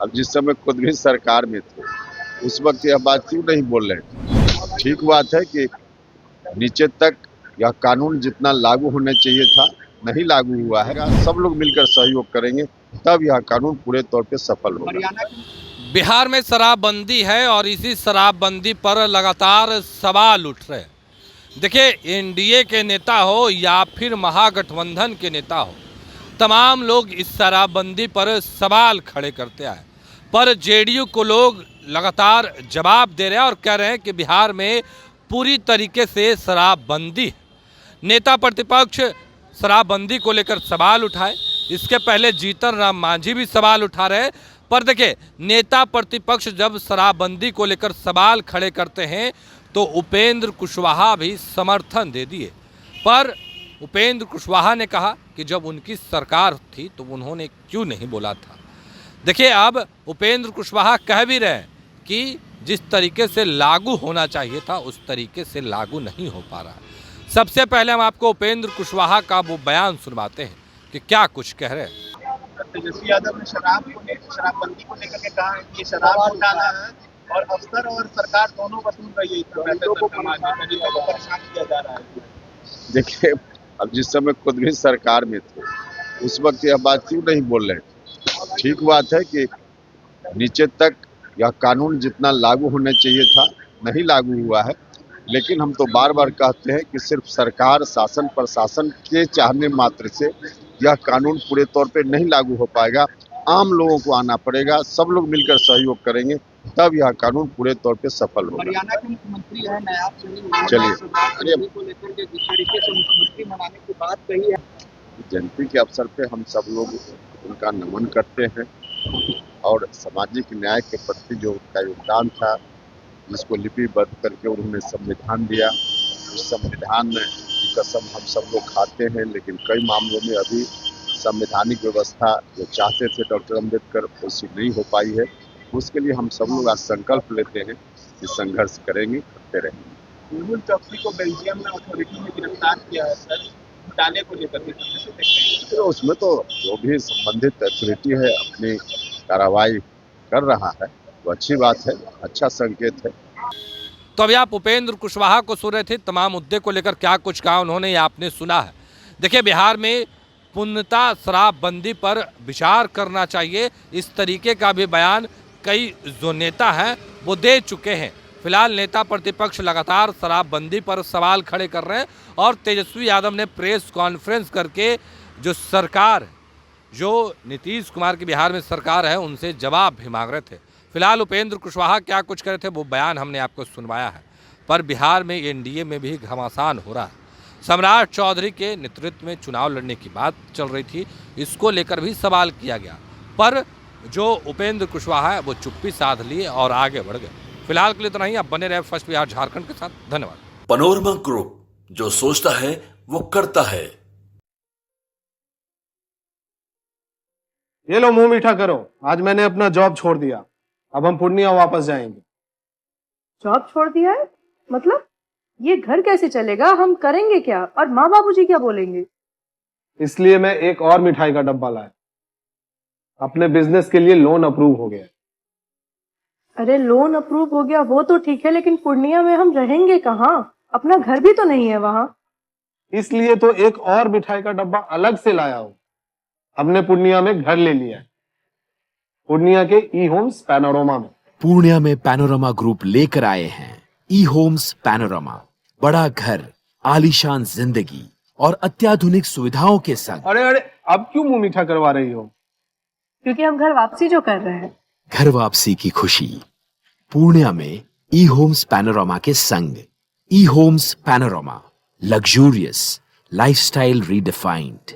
अब जिस समय खुद भी सरकार में थे उस वक्त यह बात क्यों नहीं बोल रहे थे? ठीक बात है कि नीचे तक यह कानून जितना लागू होना चाहिए था नहीं लागू हुआ है। सब लोग मिलकर सहयोग करेंगे तब यह कानून पूरे तौर पे सफल होगा। बिहार में शराबबंदी है और इसी शराबबंदी पर लगातार सवाल उठ रहे हैं। देखिए, एनडीए के नेता हो या फिर महागठबंधन के नेता हो, तमाम लोग इस शराबबंदी पर सवाल खड़े करते आए, पर जेडीयू को लोग लगातार जवाब दे रहे हैं और कह रहे हैं कि बिहार में पूरी तरीके से शराबबंदी है। नेता प्रतिपक्ष शराबबंदी को लेकर सवाल उठाए, इसके पहले जीतन राम मांझी भी सवाल उठा रहे हैं। पर देखिए, नेता प्रतिपक्ष जब शराबबंदी को लेकर सवाल खड़े करते हैं तो उपेंद्र कुशवाहा भी समर्थन दे दिए। पर उपेंद्र कुशवाहा ने कहा कि जब उनकी सरकार थी तो उन्होंने क्यों नहीं बोला था। देखिए, अब उपेंद्र कुशवाहा कह भी रहे हैं कि जिस तरीके से लागू होना चाहिए था उस तरीके से लागू नहीं हो पा रहा। सबसे पहले हम आपको उपेंद्र कुशवाहा का वो बयान सुनवाते हैं कि क्या कुछ कह रहे हैं। तेजस्वी यादव ने शराबबंदी को लेकर के कहा है कि शराब घोटाला है और अफसर और सरकार दोनों वसूल रही है, गरीबों को परेशान किया जा रहा है। देखिए, अब जिस समय खुद भी सरकार में थे उस वक्त यह बात क्यों नहीं बोल रहे थे? ठीक बात है कि नीचे तक यह कानून जितना लागू होना चाहिए था नहीं लागू हुआ है, लेकिन हम तो बार बार कहते हैं कि सिर्फ सरकार शासन प्रशासन के चाहने मात्र से यह कानून पूरे तौर पे नहीं लागू हो पाएगा। आम लोगों को आना पड़ेगा, सब लोग मिलकर सहयोग करेंगे तब यह कानून पूरे तौर पे सफल होगा। हरियाणा के मुख्यमंत्री है नायाब चलिए, को लेकर के जिस तरीके से मुख्यमंत्री बनाने की बात कही है, जयंती के अवसर पे हम सब लोग उनका नमन करते हैं और सामाजिक न्याय के प्रति जो उनका योगदान था, जिसको लिपिबद्ध करके उन्होंने संविधान दिया, उस संविधान की कसम हम सब लोग खाते हैं। लेकिन कई मामलों में अभी संवैधानिक व्यवस्था जो चाहते थे डॉक्टर अम्बेडकर वैसी नहीं हो पाई है। उसके लिए हम सब लोग आज संकल्प लेते हैं कि संघर्ष करेंगे, करते रहेंगे। मेहुल चौकसी को बेल्जियम में अथॉरिटी ने गिरफ्तार किया है सर, घोटाले को लेकर के। तो उसमें तो जो भी संबंधित अथॉरिटी है अपनी कार्रवाई कर रहा है, वो अच्छी बात है, अच्छा संकेत है। तो अभी आप उपेंद्र कुशवाहा को सुन रहे थे, तमाम मुद्दे को लेकर क्या कुछ कहा उन्होंने, ये आपने सुना है। देखिए, बिहार में पूर्णतः शराबबंदी पर विचार करना चाहिए, इस तरीके का भी बयान कई जो नेता हैं वो दे चुके हैं। फिलहाल नेता प्रतिपक्ष लगातार शराबबंदी पर सवाल खड़े कर रहे हैं और तेजस्वी यादव ने प्रेस कॉन्फ्रेंस करके जो सरकार, जो नीतीश कुमार की बिहार में सरकार है, उनसे जवाब भी मांग रहे थे। फिलहाल उपेंद्र कुशवाहा क्या कुछ करे थे वो बयान हमने आपको सुनवाया है। पर बिहार में एनडीए में भी घमासान हो रहा है। सम्राट चौधरी के नेतृत्व में चुनाव लड़ने की बात चल रही थी, इसको लेकर भी सवाल किया गया, पर जो उपेंद्र कुशवाहा है वो चुप्पी साध लिए और आगे बढ़ गए। फिलहाल के लिए इतना ही। आप बने रहे फर्स्ट बिहार झारखंड के साथ। धन्यवाद। पैनोरमा ग्रुप, जो सोचता है वो करता है। ये लो, मुंह मीठा करो। आज मैंने अपना जॉब छोड़ दिया, अब हम पूर्णिया वापस जाएंगे। जॉब छोड़ दिया है? मतलब ये घर कैसे चलेगा? हम करेंगे क्या? और माँ बाबूजी क्या बोलेंगे? इसलिए मैं एक और मिठाई का डब्बा लाया। अपने बिजनेस के लिए लोन अप्रूव हो गया। अरे लोन अप्रूव हो गया वो तो ठीक है, लेकिन पूर्णिया में हम रहेंगे कहाँ? अपना घर भी तो नहीं है वहाँ। इसलिए तो एक और मिठाई का डब्बा अलग से लाया हूँ। हमने पूर्णिया में घर ले लिया है, पूर्णिया के ई होम्स पैनोरमा में। पूर्णिया में पैनोरमा ग्रुप लेकर आए हैं ई होम्स पैनोरमा। बड़ा घर, आलीशान जिंदगी और अत्याधुनिक सुविधाओं के संग। अरे अब क्यों मुंह मीठा करवा रही हो? क्योंकि हम घर वापसी जो कर रहे हैं। घर वापसी की खुशी पूर्णिया में ई होम्स पैनोरमा के संग। ई homes panorama, luxurious lifestyle redefined.